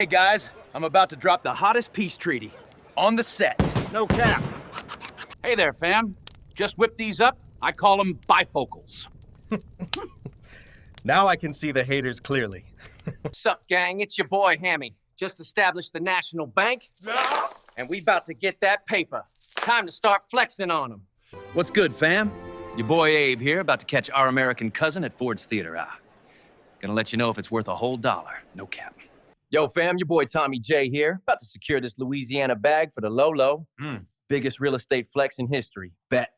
Hey guys, I'm about to drop the hottest peace treaty on the set. No cap. Hey there, fam. Just whip these up. I call them bifocals. Now I can see the haters clearly. Sup, gang? It's your boy, Hammy. Just established the National Bank, and we about to get that paper. Time to start flexing on them. What's good, fam? Your boy Abe here, about to catch our American cousin at Ford's Theater. Gonna let you know if it's worth a whole dollar. No cap. Yo, fam, your boy Tommy J here. About to secure this Louisiana bag for the Lolo. Biggest real estate flex in history. Bet.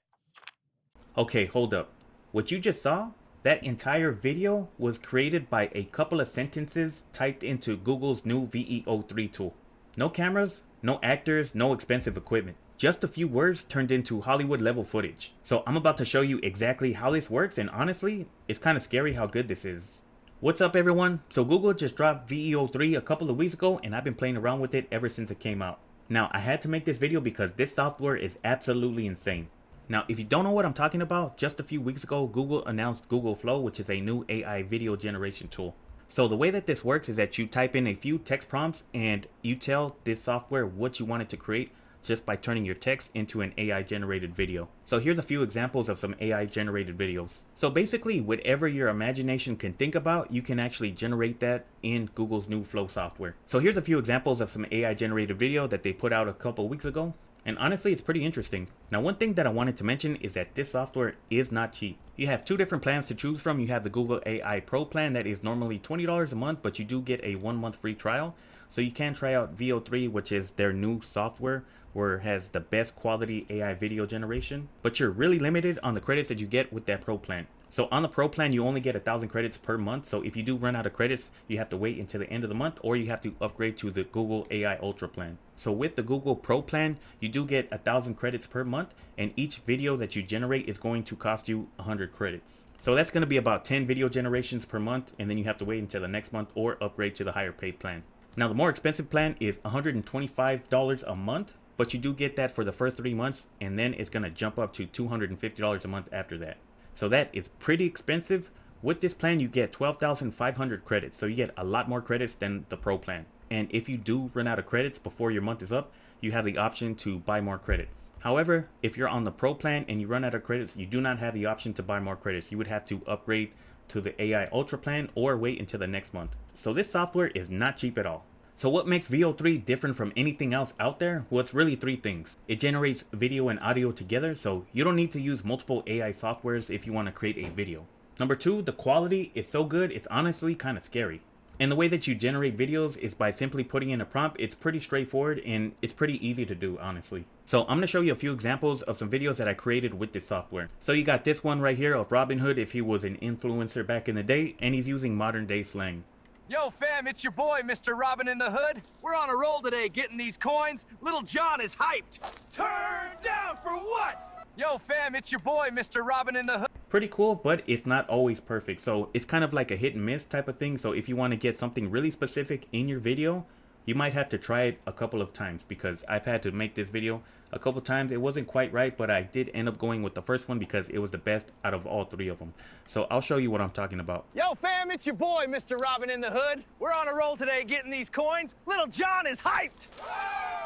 Okay, hold up. What you just saw? That entire video was created by a couple of sentences typed into Google's new VEO3 tool. No cameras, no actors, no expensive equipment. Just a few words turned into Hollywood level footage. So I'm about to show you exactly how this works, and honestly, it's kind of scary how good this is. What's up everyone? So Google just dropped VEO3 a couple of weeks ago, and I've been playing around with it ever since it came out. Now I had to make this video because this software is absolutely insane. Now if you don't know what I'm talking about, just a few weeks ago Google announced Google Flow, which is a new AI video generation tool. So the way that this works is that you type in a few text prompts and you tell this software what you want it to create just by turning your text into an AI generated video. So here's a few examples of some AI generated videos. So basically whatever your imagination can think about, you can actually generate that in Google's new Flow software. So here's a few examples of some AI generated video that they put out a couple weeks ago. And honestly, it's pretty interesting. Now, one thing that I wanted to mention is that this software is not cheap. You have two different plans to choose from. You have the Google AI Pro plan that is normally $20 a month, but you do get a 1-month free trial. So you can try out VEO3, which is their new software where it has the best quality AI video generation, but you're really limited on the credits that you get with that Pro plan. So on the Pro plan, you only get 1,000 credits per month. So if you do run out of credits, you have to wait until the end of the month, or you have to upgrade to the Google AI Ultra plan. So with the Google Pro plan, you do get 1,000 credits per month, and each video that you generate is going to cost you 100 credits. So that's going to be about 10 video generations per month, and then you have to wait until the next month or upgrade to the higher paid plan. Now the more expensive plan is $125 a month, but you do get that for the first 3 months, and then it's going to jump up to $250 a month after that. So that is pretty expensive. With this plan, you get 12,500 credits. So you get a lot more credits than the Pro plan. And if you do run out of credits before your month is up, you have the option to buy more credits. However, if you're on the Pro plan and you run out of credits, you do not have the option to buy more credits. You would have to upgrade to the AI Ultra plan or wait until the next month. So this software is not cheap at all. So what makes VEO3 different from anything else out there? Well, it's really 3 things. It generates video and audio together, so you don't need to use multiple AI softwares if you want to create a video. Number 2, the quality is so good, it's honestly kind of scary. And the way that you generate videos is by simply putting in a prompt. It's pretty straightforward and it's pretty easy to do, honestly. So I'm going to show you a few examples of some videos that I created with this software. So you got this one right here of Robin Hood if he was an influencer back in the day, and he's using modern day slang. Yo, fam, it's your boy, Mr. Robin in the Hood. We're on a roll today getting these coins. Little John is hyped. Turn down for what? Yo, fam, it's your boy, Mr. Robin in the Hood. Pretty cool, but it's not always perfect. So it's kind of like a hit and miss type of thing. So if you want to get something really specific in your video, you might have to try it a couple of times, because I've had to make this video a couple times. It wasn't quite right, but I did end up going with the first one because it was the best out of all 3 of them. So I'll show you what I'm talking about. Yo, fam, it's your boy, Mr. Robin in the Hood. We're on a roll today getting these coins. Little John is hyped.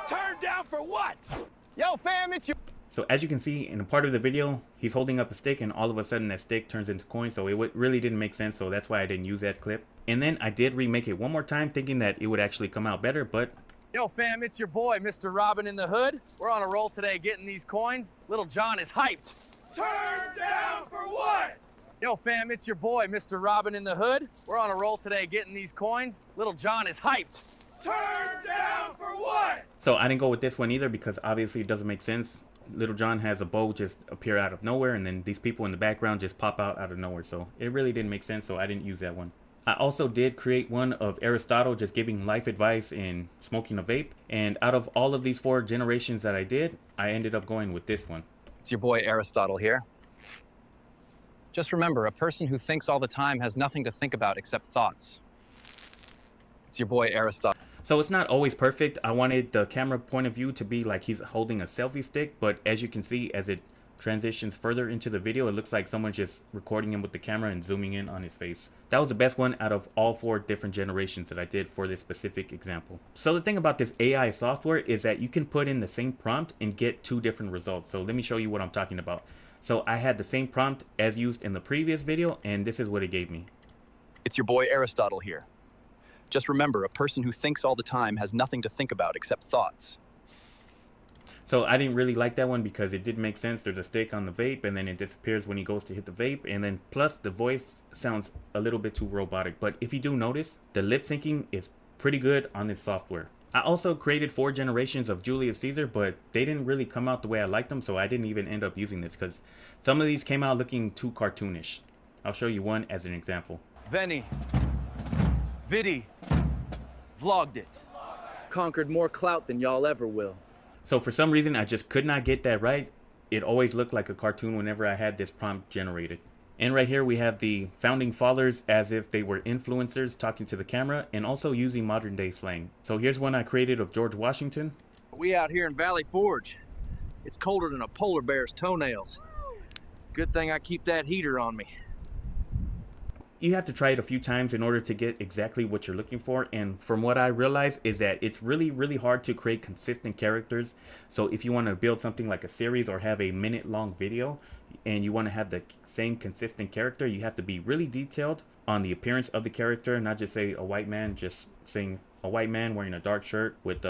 Turn down for what? Yo, fam, it's your... So as you can see in a part of the video, he's holding up a stick and all of a sudden that stick turns into coins. So it really didn't make sense. So that's why I didn't use that clip. And then I did remake it one more time thinking that it would actually come out better, but... Yo, fam, it's your boy, Mr. Robin in the Hood. We're on a roll today getting these coins. Little John is hyped. Turn down for what? Yo, fam, it's your boy, Mr. Robin in the Hood. We're on a roll today getting these coins. Little John is hyped. Turn down for what? So I didn't go with this one either because obviously it doesn't make sense. Little John has a bow just appear out of nowhere, and then these people in the background just pop out of nowhere. So it really didn't make sense, so I didn't use that one. I also did create one of Aristotle just giving life advice in smoking a vape. And out of all of these 4 generations that I did, I ended up going with this one. It's your boy Aristotle here. Just remember, a person who thinks all the time has nothing to think about except thoughts. It's your boy Aristotle. So it's not always perfect. I wanted the camera point of view to be like he's holding a selfie stick, but as you can see, as it transitions further into the video, it looks like someone's just recording him with the camera and zooming in on his face. That was the best one out of all 4 different generations that I did for this specific example. So the thing about this AI software is that you can put in the same prompt and get 2 different results. So let me show you what I'm talking about. So I had the same prompt as used in the previous video, and this is what it gave me. It's your boy Aristotle here. Just remember, a person who thinks all the time has nothing to think about except thoughts. So I didn't really like that one because it didn't make sense. There's a stick on the vape and then it disappears when he goes to hit the vape. And then plus the voice sounds a little bit too robotic. But if you do notice, the lip syncing is pretty good on this software. I also created 4 generations of Julius Caesar, but they didn't really come out the way I liked them. So I didn't even end up using this because some of these came out looking too cartoonish. I'll show you one as an example. Veni. Vidi. Vlogged it. Conquered more clout than y'all ever will. So for some reason, I just could not get that right. It always looked like a cartoon whenever I had this prompt generated. And right here we have the founding fathers as if they were influencers talking to the camera and also using modern day slang. So here's one I created of George Washington. We out here in Valley Forge. It's colder than a polar bear's toenails. Good thing I keep that heater on me. You have to try it a few times in order to get exactly what you're looking for, and from what I realized is that it's really hard to create consistent characters. So if you want to build something like a series or have a minute-long video and you want to have the same consistent character, you have to be really detailed on the appearance of the character, not just say a white man, just saying a white man wearing a dark shirt with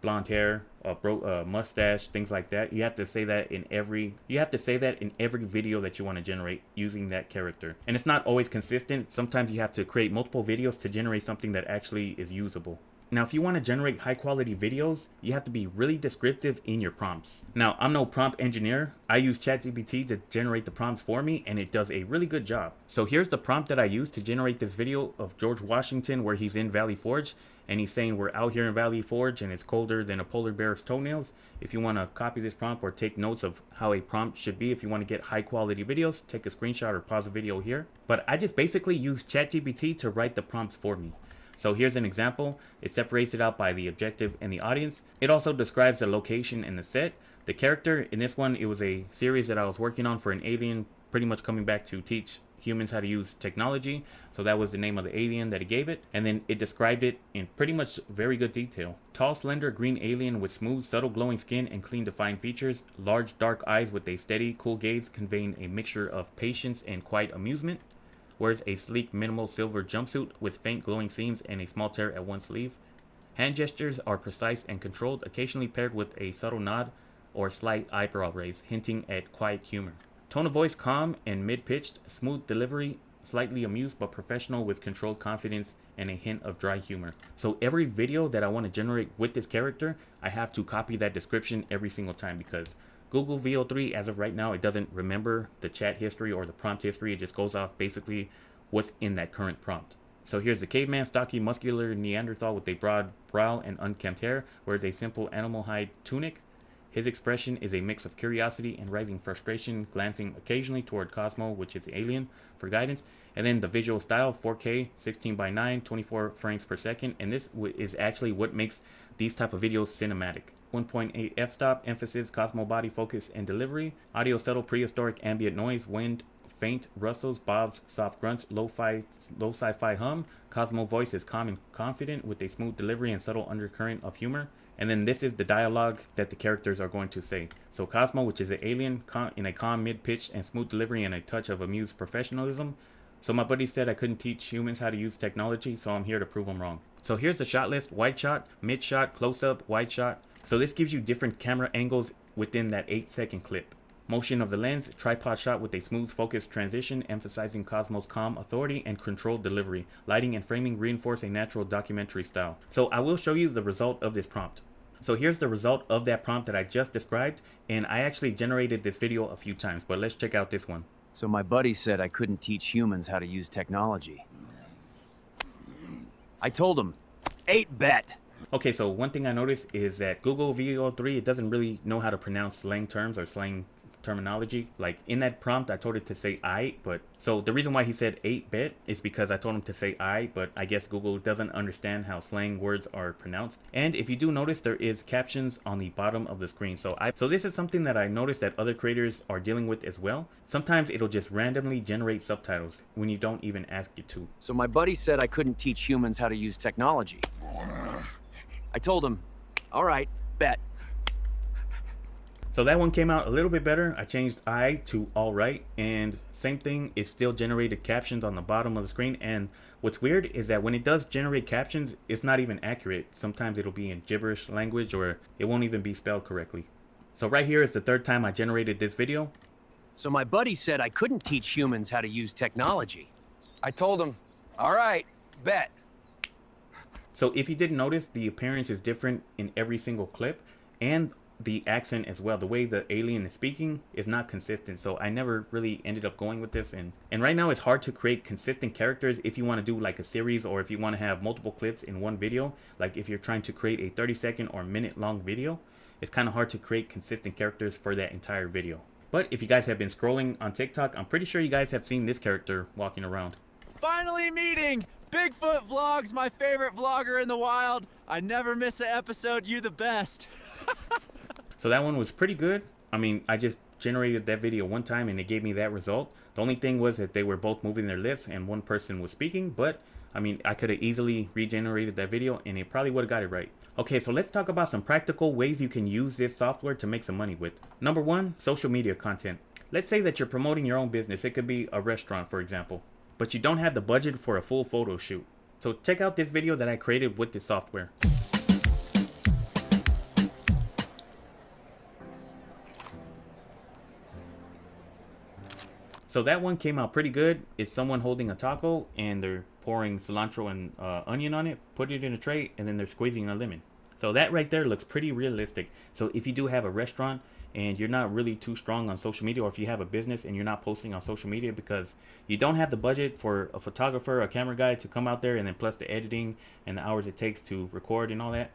blonde hair, a mustache, things like that. You have to say that in every video that you want to generate using that character. And it's not always consistent. Sometimes you have to create multiple videos to generate something that actually is usable. Now, if you want to generate high quality videos, you have to be really descriptive in your prompts. Now, I'm no prompt engineer. I use ChatGPT to generate the prompts for me, and it does a really good job. So here's the prompt that I used to generate this video of George Washington where he's in Valley Forge, and he's saying we're out here in Valley Forge and it's colder than a polar bear's toenails. If you want to copy this prompt or take notes of how a prompt should be, if you want to get high quality videos, take a screenshot or pause the video here. But I just basically use ChatGPT to write the prompts for me. So here's an example. It separates it out by the objective and the audience. It also describes the location and the set. The character in this one, it was a series that I was working on for an alien, pretty much coming back to teach humans how to use technology. So that was the name of the alien that it gave it. And then it described it in pretty much very good detail. Tall, slender, green alien with smooth, subtle glowing skin and clean defined features. Large, dark eyes with a steady, cool gaze conveying a mixture of patience and quiet amusement. Wears a sleek, minimal silver jumpsuit with faint glowing seams and a small tear at one sleeve. Hand gestures are precise and controlled, occasionally paired with a subtle nod or slight eyebrow raise, hinting at quiet humor. Tone of voice calm and mid-pitched, smooth delivery, slightly amused but professional with controlled confidence and a hint of dry humor. So every video that I want to generate with this character, I have to copy that description every single time because Google VEO3, as of right now, it doesn't remember the chat history or the prompt history. It just goes off basically what's in that current prompt. So here's the caveman, stocky, muscular Neanderthal with a broad brow and unkempt hair, wears a simple animal hide tunic. His expression is a mix of curiosity and rising frustration, glancing occasionally toward Cosmo, which is the alien, for guidance. And then the visual style, 4K, 16:9, 24 frames per second. And this is actually what makes these type of videos cinematic. 1.8 f-stop, emphasis, Cosmo body focus and delivery. Audio subtle, prehistoric ambient noise, wind, faint rustles, bobs, soft grunts, low sci-fi hum. Cosmo voice is calm and confident with a smooth delivery and subtle undercurrent of humor. And then this is the dialogue that the characters are going to say. So Cosmo, which is an alien, in a calm, mid-pitch and smooth delivery and a touch of amused professionalism. So my buddy said I couldn't teach humans how to use technology, so I'm here to prove them wrong. So here's the shot list: wide shot, mid shot, close up, wide shot. So this gives you different camera angles within that 8-second clip. Motion of the lens, tripod shot with a smooth focused transition, emphasizing Cosmo's calm authority and controlled delivery. Lighting and framing reinforce a natural documentary style. So I will show you the result of this prompt. So here's the result of that prompt that I just described, and I actually generated this video a few times, but let's check out this one. So my buddy said I couldn't teach humans how to use technology. I told him, 8-bet. Okay, so one thing I noticed is that Google VEO3, it doesn't really know how to pronounce slang terms or slang terminology. Like in that prompt, I told it to say I, but so the reason why he said 8-bit is because I told him to say I, but I guess Google doesn't understand how slang words are pronounced. And if you do notice, there is captions on the bottom of the screen. So this is something that I noticed that other creators are dealing with as well. Sometimes it'll just randomly generate subtitles when you don't even ask it to. So my buddy said I couldn't teach humans how to use technology. I told him, all right, bet. So that one came out a little bit better. I changed I to all right, and same thing, it still generated captions on the bottom of the screen. And what's weird is that when it does generate captions, it's not even accurate. Sometimes it'll be in gibberish language, or it won't even be spelled correctly. So right here is the third time I generated this video. So my buddy said I couldn't teach humans how to use technology. I told him, all right, bet. So if you didn't notice, the appearance is different in every single clip, and the accent as well. The way the alien is speaking is not consistent, so I never really ended up going with this. And right now it's hard to create consistent characters if you want to do like a series, or if you want to have multiple clips in one video. Like if you're trying to create a 30-second or minute long video, it's kind of hard to create consistent characters for that entire video. But if you guys have been scrolling on TikTok, I'm pretty sure you guys have seen this character walking around. Finally meeting Bigfoot Vlogs, my favorite vlogger in the wild. I never miss an episode. You the best. So that one was pretty good. I mean, I just generated that video one time and it gave me that result. The only thing was that they were both moving their lips and one person was speaking, but I mean, I could have easily regenerated that video and it probably would have got it right. Okay, so let's talk about some practical ways you can use this software to make some money with. Number one, social media content. Let's say that you're promoting your own business. It could be a restaurant, for example, but you don't have the budget for a full photo shoot. So check out this video that I created with this software. So that one came out pretty good. It's someone holding a taco and they're pouring cilantro and onion on it, put it in a tray, and then they're squeezing a lemon. So that right there looks pretty realistic. So if you do have a restaurant and you're not really too strong on social media, or if you have a business and you're not posting on social media because you don't have the budget for a photographer, a camera guy to come out there, and then plus the editing and the hours it takes to record and all that,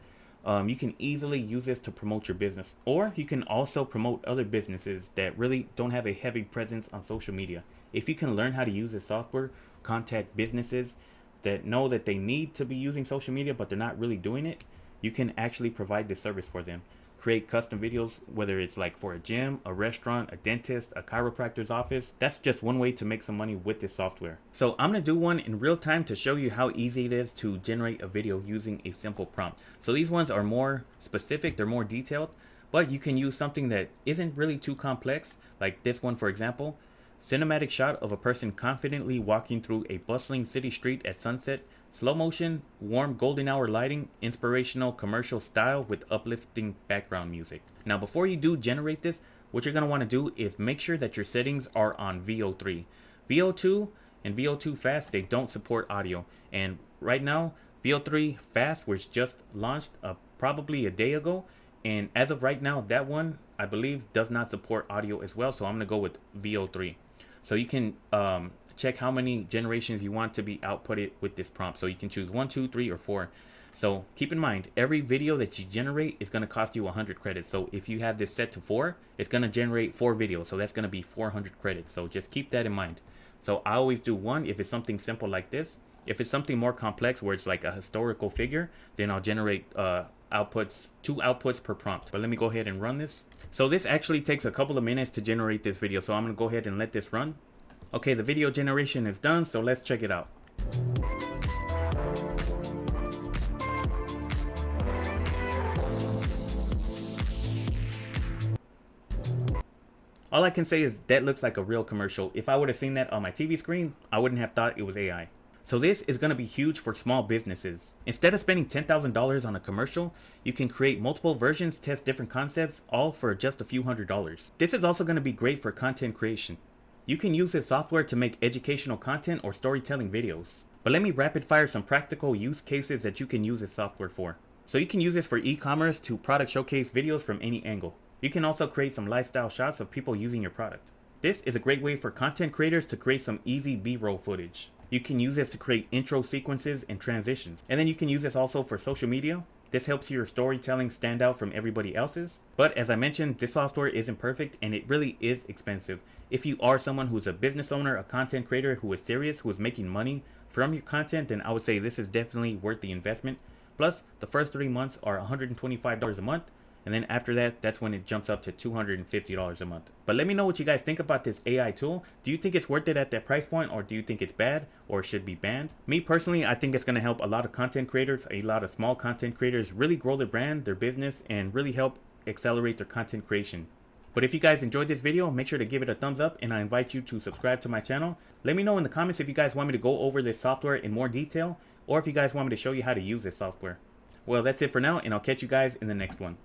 you can easily use this to promote your business. Or you can also promote other businesses that really don't have a heavy presence on social media. If you can learn how to use this software, contact businesses that know that they need to be using social media but they're not really doing it, you can actually provide this service for them. Create custom videos, whether it's like for a gym, a restaurant, a dentist, a chiropractor's office. That's just one way to make some money with this software. So I'm going to do one in real time to show you how easy it is to generate a video using a simple prompt. So these ones are more specific, they're more detailed, but you can use something that isn't really too complex, like this one for example. Cinematic shot of a person confidently walking through a bustling city street at sunset. Slow motion, warm golden hour lighting, inspirational commercial style with uplifting background music. Now before you do generate this, what you're going to want to do is make sure that your settings are on VEO3. VEO2 and VEO2 Fast, they don't support audio. And right now, VEO3 Fast was just launched probably a day ago. And as of right now, that one, I believe, does not support audio as well. So I'm going to go with VEO3. So you can check how many generations you want to be outputted with this prompt. So you can choose 1, 2, 3, or 4. So keep in mind, every video that you generate is going to cost you 100 credits. So if you have this set to 4, it's going to generate 4 videos. So that's going to be 400 credits. So just keep that in mind. So I always do 1 if it's something simple like this. If it's something more complex where it's like a historical figure, then I'll generate 2 outputs per prompt. But let me go ahead and run this. So this actually takes a couple of minutes to generate this video. So I'm going to go ahead and let this run. Okay, the video generation is done, so let's check it out. All I can say is that looks like a real commercial. If I would have seen that on my TV screen, I wouldn't have thought it was AI. So this is going to be huge for small businesses. Instead of spending $10,000 on a commercial, you can create multiple versions, test different concepts, all for just a few $100s. This is also going to be great for content creation. You can use this software to make educational content or storytelling videos. But let me rapid fire some practical use cases that you can use this software for. So you can use this for e-commerce to product showcase videos from any angle. You can also create some lifestyle shots of people using your product. This is a great way for content creators to create some easy B-roll footage. You can use this to create intro sequences and transitions. And then you can use this also for social media. This helps your storytelling stand out from everybody else's. But as I mentioned, this software isn't perfect and it really is expensive. If you are someone who's a business owner, a content creator who is serious, who is making money from your content, then I would say this is definitely worth the investment. Plus, the first 3 months are $125 a month. And then after that, that's when it jumps up to $250 a month. But let me know what you guys think about this AI tool. Do you think it's worth it at that price point, or do you think it's bad or should be banned? Me personally, I think it's going to help a lot of content creators, a lot of small content creators really grow their brand, their business, and really help accelerate their content creation. But if you guys enjoyed this video, make sure to give it a thumbs up, and I invite you to subscribe to my channel. Let me know in the comments if you guys want me to go over this software in more detail, or if you guys want me to show you how to use this software. Well, that's it for now, and I'll catch you guys in the next one.